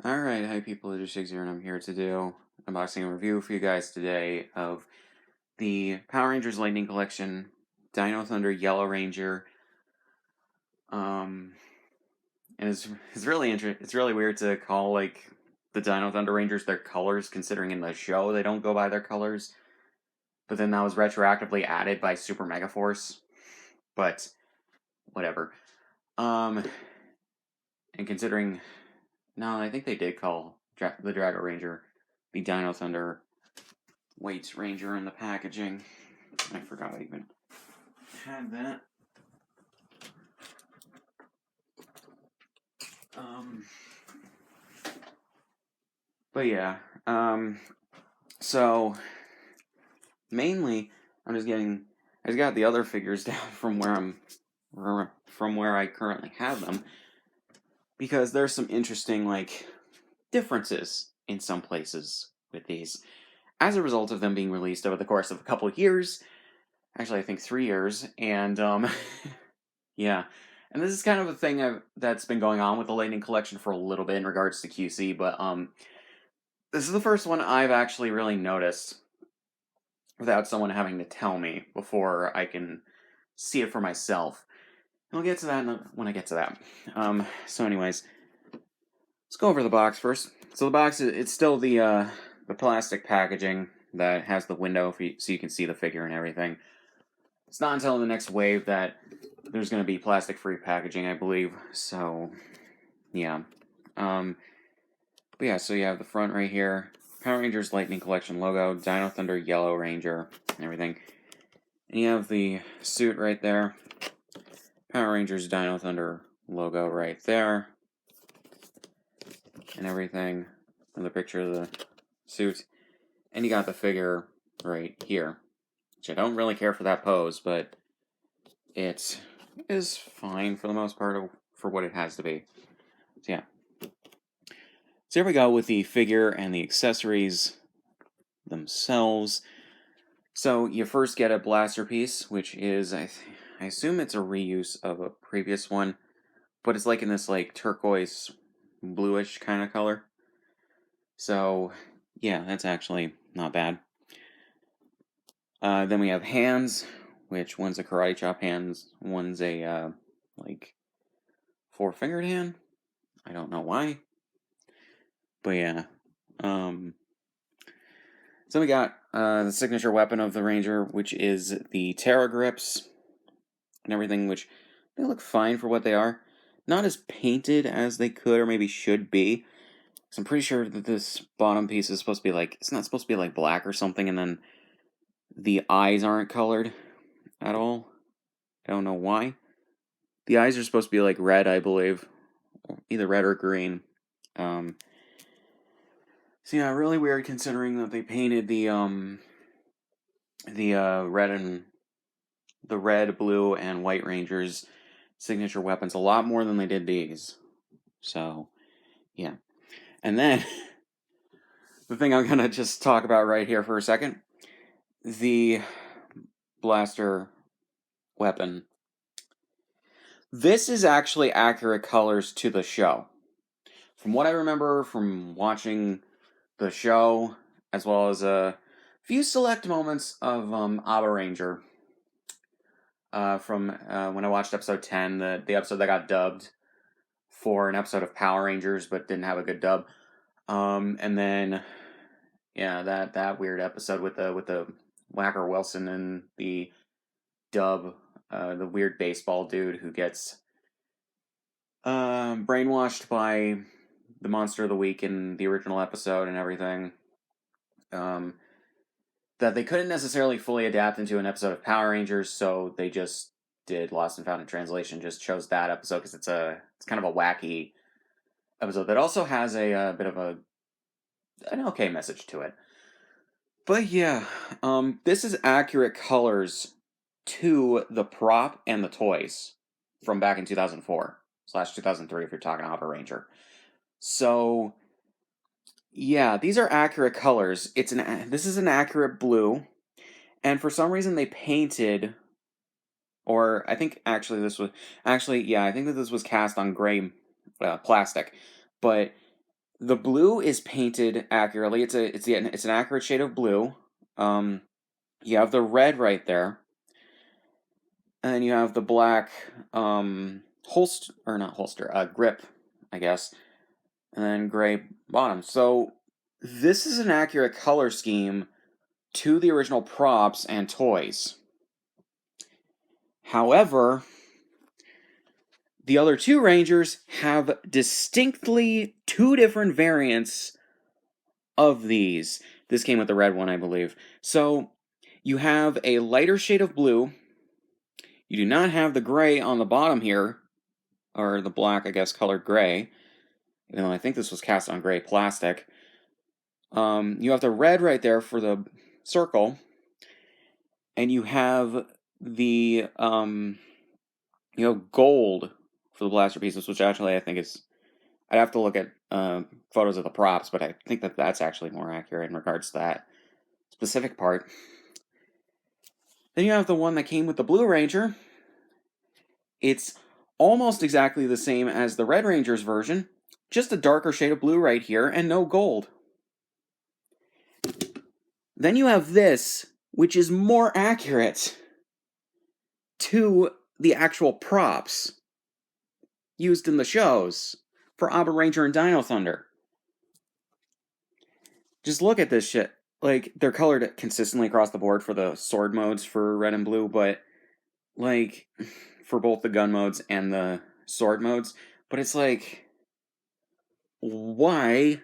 Alright, hi people, it is Shiggs here, and I'm here to do an unboxing and review for you guys today of the Power Rangers Lightning Collection, Dino Thunder Yellow Ranger. Um, and it's really it's really weird to call like the Dino Thunder Rangers their colors, considering in the show they don't go by their colors. But then that was retroactively added by Super Mega Force. But whatever. Um, and considering no, I think they did call the Drago Ranger the Dino Thunder Weights Ranger in the packaging. I forgot I even had that. Um, but yeah, so mainly I just got the other figures down from where I currently have them, because there's some interesting differences in some places with these as a result of them being released over the course of a couple of years. Actually, I think 3 years, and yeah. And this is kind of a thing that's been going on with the Lightning Collection for a little bit in regards to QC, but this is the first one I've actually really noticed without someone having to tell me before I can see it for myself. And I'll get to that when I get to that. So anyways, let's go over the box first. So the box, it's still the plastic packaging that has the window so you can see the figure and everything. It's not until the next wave that there's going to be plastic-free packaging, I believe. So, yeah. But yeah, so you have the front right here. Power Rangers Lightning Collection logo, Dino Thunder Yellow Ranger, and everything. And you have the suit right there. Power Rangers Dino Thunder logo right there. And everything. And the picture of the suit. And you got the figure right here. Which I don't really care for that pose, but it is fine for the most part for what it has to be. So yeah. So here we go with the figure and the accessories themselves. So you first get a blaster piece, which is, I assume it's a reuse of a previous one, but it's like in this turquoise bluish kind of color. So yeah, that's actually not bad. Then we have hands, which one's a karate chop hands, one's a four-fingered hand. I don't know why, but yeah. So we got the signature weapon of the Ranger, which is the Terra Grips and everything, which they look fine for what they are. Not as painted as they could or maybe should be. So I'm pretty sure that this bottom piece is supposed to be it's not supposed to be black or something, and then the eyes aren't colored at all. I don't know why. The eyes are supposed to be red, I believe. Either red or green. So yeah, really weird considering that they painted the red, blue, and white Rangers signature weapons a lot more than they did these. So, yeah. And then, the thing I'm going to just talk about right here for a second, the blaster weapon. This is actually accurate colors to the show. From what I remember from watching the show, as well as a few select moments of Abba Ranger, from when I watched episode 10, the episode that got dubbed for an episode of Power Rangers but didn't have a good dub. And then yeah, that weird episode with the Whacker Wilson and the dub, the weird baseball dude who gets brainwashed by the monster of the week in the original episode and everything. That they couldn't necessarily fully adapt into an episode of Power Rangers, so they just did Lost and Found in Translation. Just chose that episode because it's kind of a wacky episode that also has a bit of an okay message to it. But yeah, this is accurate colors to the prop and the toys from back in 2004/2003 if you're talking Abba Ranger. So yeah, these are accurate colors. This is an accurate blue, and for some reason they painted, or I think I think that this was cast on gray plastic, but The blue is painted accurately. It's an accurate shade of blue. You have the red right there, and then you have the black holster, or not holster, grip, I guess, and then gray bottom. So this is an accurate color scheme to the original props and toys. However, the other two Rangers have distinctly two different variants of these. This came with the red one, I believe. So you have a lighter shade of blue. You do not have the gray on the bottom here, or the black, I guess, colored gray. Even though I think this was cast on gray plastic. You have the red right there for the circle, and you have the gold for the blaster pieces, which actually I think is. I'd have to look at photos of the props, but I think that that's actually more accurate in regards to that specific part. Then you have the one that came with the Blue Ranger. It's almost exactly the same as the Red Ranger's version, just a darker shade of blue right here and no gold. Then you have this, which is more accurate to the actual props used in the shows for Abba Ranger and Dino Thunder. Just look at this shit. Like, they're colored consistently across the board for the sword modes for red and blue, but, like, for both the gun modes and the sword modes. But it's like, why?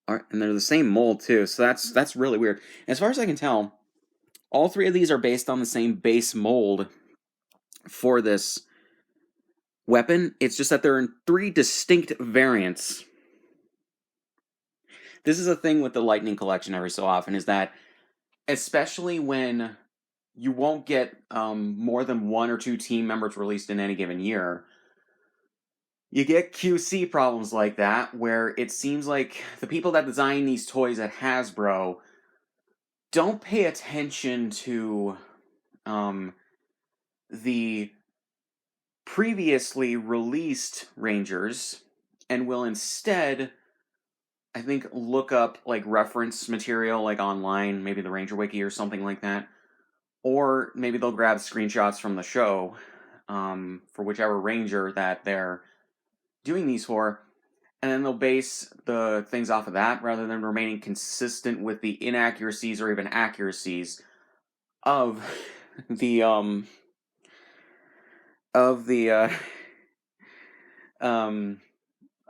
And they're the same mold, too, so that's really weird. As far as I can tell, all three of these are based on the same base mold for this weapon. It's just that they're in three distinct variants. This is a thing with the Lightning Collection every so often, is that especially when you won't get more than one or two team members released in any given year, you get QC problems like that, where it seems like the people that design these toys at Hasbro don't pay attention to the previously released Rangers and will instead, I think, look up like reference material like online, maybe the Ranger Wiki or something like that, or maybe they'll grab screenshots from the show for whichever Ranger that they're doing these for, and then they'll base the things off of that rather than remaining consistent with the inaccuracies or even accuracies of the of the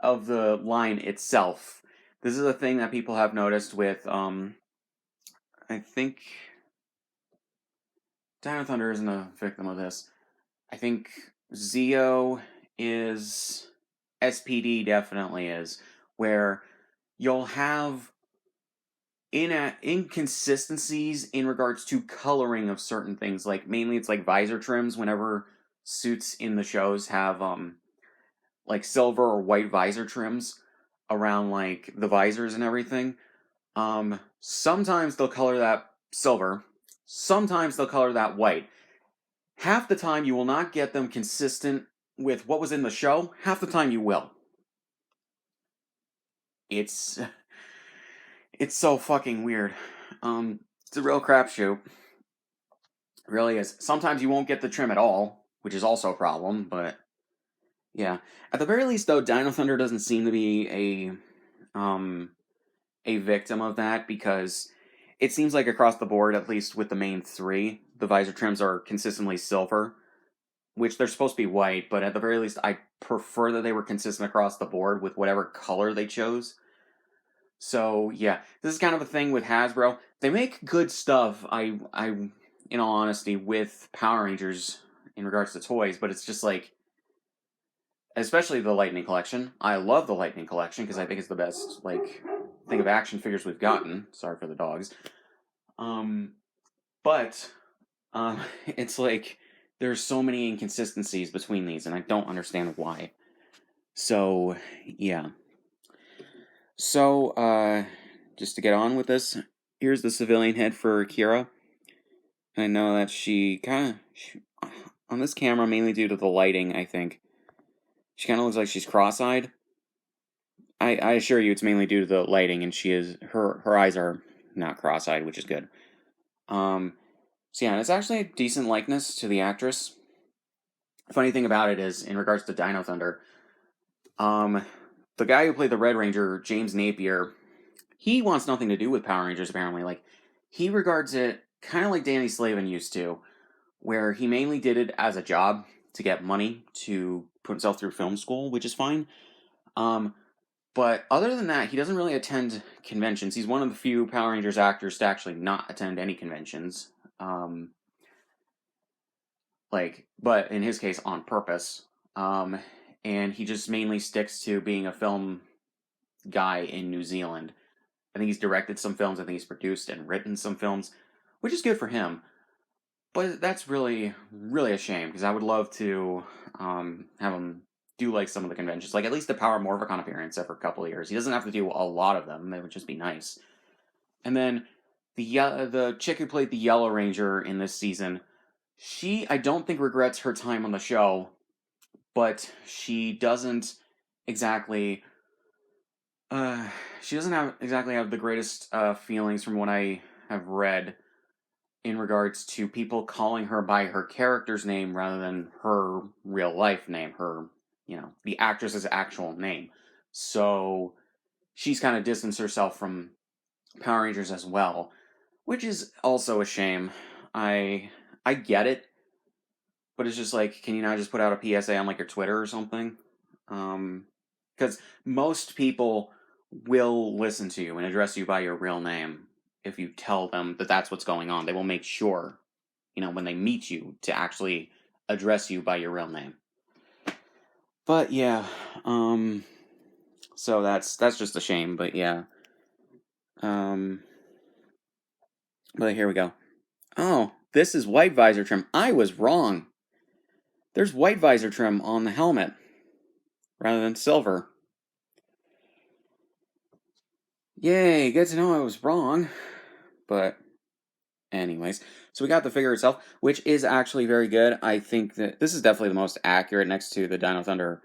of the line itself. This is a thing that people have noticed with I think Dino Thunder isn't a victim of this. I think Zeo is, SPD definitely is, where you'll have inconsistencies in regards to coloring of certain things. Like, mainly it's like visor trims whenever suits in the shows have like silver or white visor trims around like the visors and everything. Sometimes they'll color that silver, sometimes they'll color that white. Half the time you will not get them consistent with what was in the show, half the time you will. It's so fucking weird. It's a real crapshoot. It really is. Sometimes you won't get the trim at all, which is also a problem, but yeah. At the very least, though, Dino Thunder doesn't seem to be a victim of that, because it seems like across the board, at least with the main three, the visor trims are consistently silver, which they're supposed to be white, but at the very least, I prefer that they were consistent across the board with whatever color they chose. So yeah, this is kind of a thing with Hasbro. They make good stuff, I in all honesty, with Power Rangers in regards to toys, but it's just like, especially the Lightning Collection. I love the Lightning Collection because I think it's the best like thing of action figures we've gotten. Sorry for the dogs. But it's like there's so many inconsistencies between these, and I don't understand why. So yeah. So just to get on with this, here's the civilian head for Kira. I know that she kind of, on this camera, mainly due to the lighting, I think, she kind of looks like she's cross-eyed. I assure you, it's mainly due to the lighting, and her eyes are not cross-eyed, which is good. So yeah, and it's actually a decent likeness to the actress. Funny thing about it is, in regards to Dino Thunder, um, the guy who played the Red Ranger, James Napier, he wants nothing to do with Power Rangers. Apparently, like he regards it kind of like Danny Slavin used to, where he mainly did it as a job to get money to put himself through film school, which is fine. Um, but other than that, he doesn't really attend conventions. He's one of the few Power Rangers actors to actually not attend any conventions. Um, but in his case, on purpose. Um, and he just mainly sticks to being a film guy in New Zealand. I think he's directed some films. I think he's produced and written some films, which is good for him. But that's really, really a shame because I would love to have him do like some of the conventions, like at least the Power Morphicon appearance every couple of years. He doesn't have to do a lot of them; that would just be nice. And then the chick who played the Yellow Ranger in this season, I don't think regrets her time on the show, but exactly uh, she doesn't have exactly have the greatest feelings from what I have read in regards to people calling her by her character's name rather than her real life name, the actress's actual name. So she's kind of distanced herself from Power Rangers as well, which is also a shame. I get it, but it's just like, can you not just put out a PSA on like your Twitter or something? Because most people will listen to you and address you by your real name if you tell them that that's what's going on. They will make sure, when they meet you, to actually address you by your real name. But yeah, so that's just a shame. But yeah, but here we go. Oh, this is white visor trim. I was wrong. There's white visor trim on the helmet rather than silver. Yay, good to know I was wrong. But anyways, so we got the figure itself, which is actually very good. I think that this is definitely the most accurate next to the Dino Thunder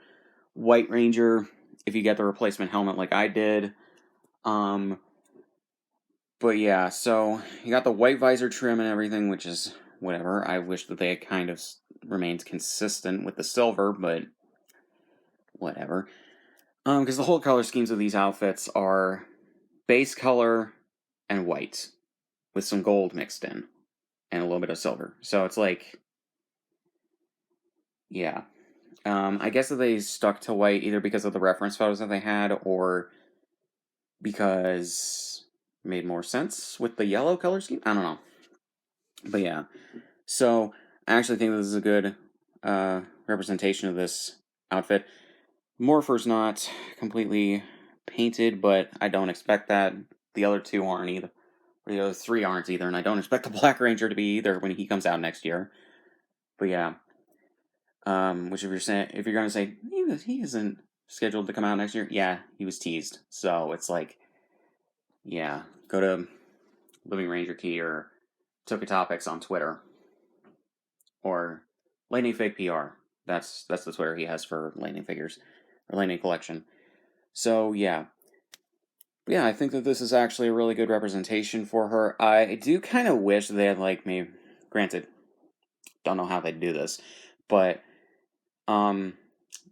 White Ranger, if you get the replacement helmet like I did. But yeah, so you got the white visor trim and everything, which is whatever. I wish that they had kind of remained consistent with the silver, but whatever. Because the whole color schemes of these outfits are base color and white with some gold mixed in and a little bit of silver. So it's like, yeah. I guess that they stuck to white either because of the reference photos that they had or because it made more sense with the yellow color scheme. I don't know. But yeah. So I actually think this is a good representation of this outfit. Morpher's not completely painted, but I don't expect that. The other two aren't either. Or the other three aren't either, and I don't expect the Black Ranger to be either when he comes out next year. But yeah. Which if you're gonna say he isn't scheduled to come out next year, yeah, he was teased. So it's like, yeah, go to Living Ranger Key or Toka Topics on Twitter or Lightning Fake PR. That's the Twitter he has for Lightning figures or Lightning Collection. So yeah, I think that this is actually a really good representation for her. I do kind of wish they had granted, don't know how they do this, but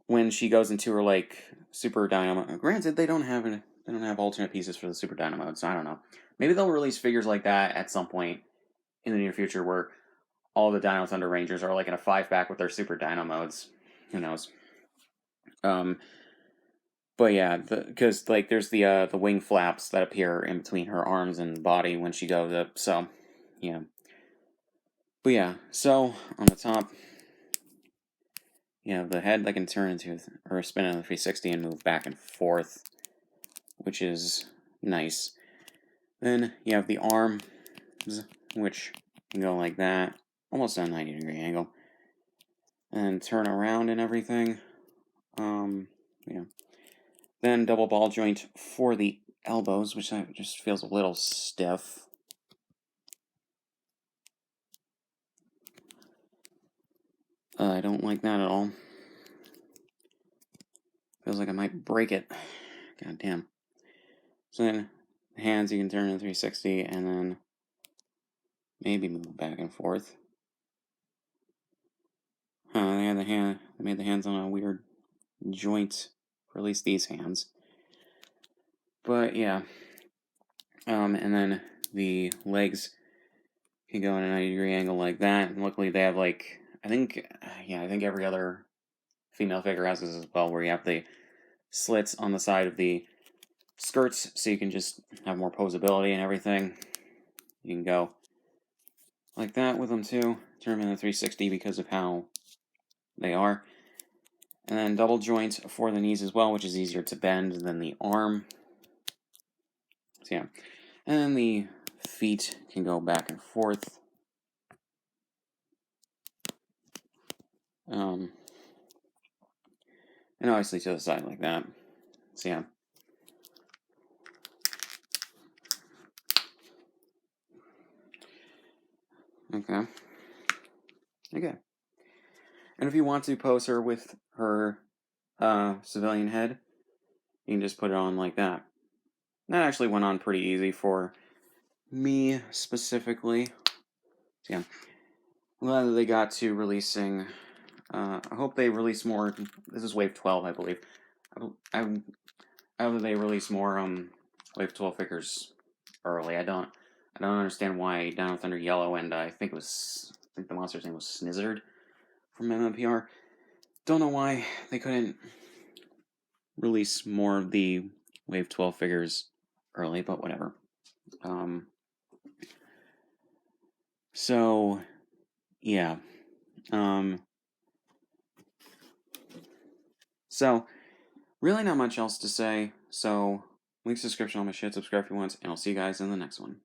when she goes into her Super Dynamo, granted they don't have alternate pieces for the Super Dynamo, so I don't know. Maybe they'll release figures like that at some point in the near future where all the Dino Thunder Rangers are in a 5-pack with their Super Dino modes. Who knows? But yeah, because there's the wing flaps that appear in between her arms and body when she goes up. So yeah. But yeah, so on the top, the head can turn into or spin in the 360 and move back and forth, which is nice. Then you have the arms, which can go like that, almost at a 90-degree angle, and turn around and everything. Yeah. Then double ball joint for the elbows, which just feels a little stiff. I don't like that at all. Feels like I might break it. God damn. So then, the hands you can turn in 360 and then maybe move back and forth. They made the hands on a weird joint, for at least these hands. But yeah. And then the legs can go in a 90-degree angle like that. And luckily they have I think every other female figure has this as well, where you have the slits on the side of the skirts, so you can just have more posability and everything. You can go like that with them too. Turn them into 360 because of how they are. And then double joint for the knees as well, which is easier to bend than the arm. So yeah. And then the feet can go back and forth. And obviously to the side like that. So yeah. Okay. And if you want to pose her with her civilian head, you can just put it on like that. That actually went on pretty easy for me specifically. So yeah. I'm glad that they got to releasing. I hope they release more. This is Wave 12, I believe. I hope that they release more Wave 12 figures early. I don't understand why Dino Thunder Yellow and I think the monster's name was Snizzard from MMPR. Don't know why they couldn't release more of the Wave 12 figures early, but whatever. So yeah. So really not much else to say. So links description on my shit, subscribe if you want, and I'll see you guys in the next one.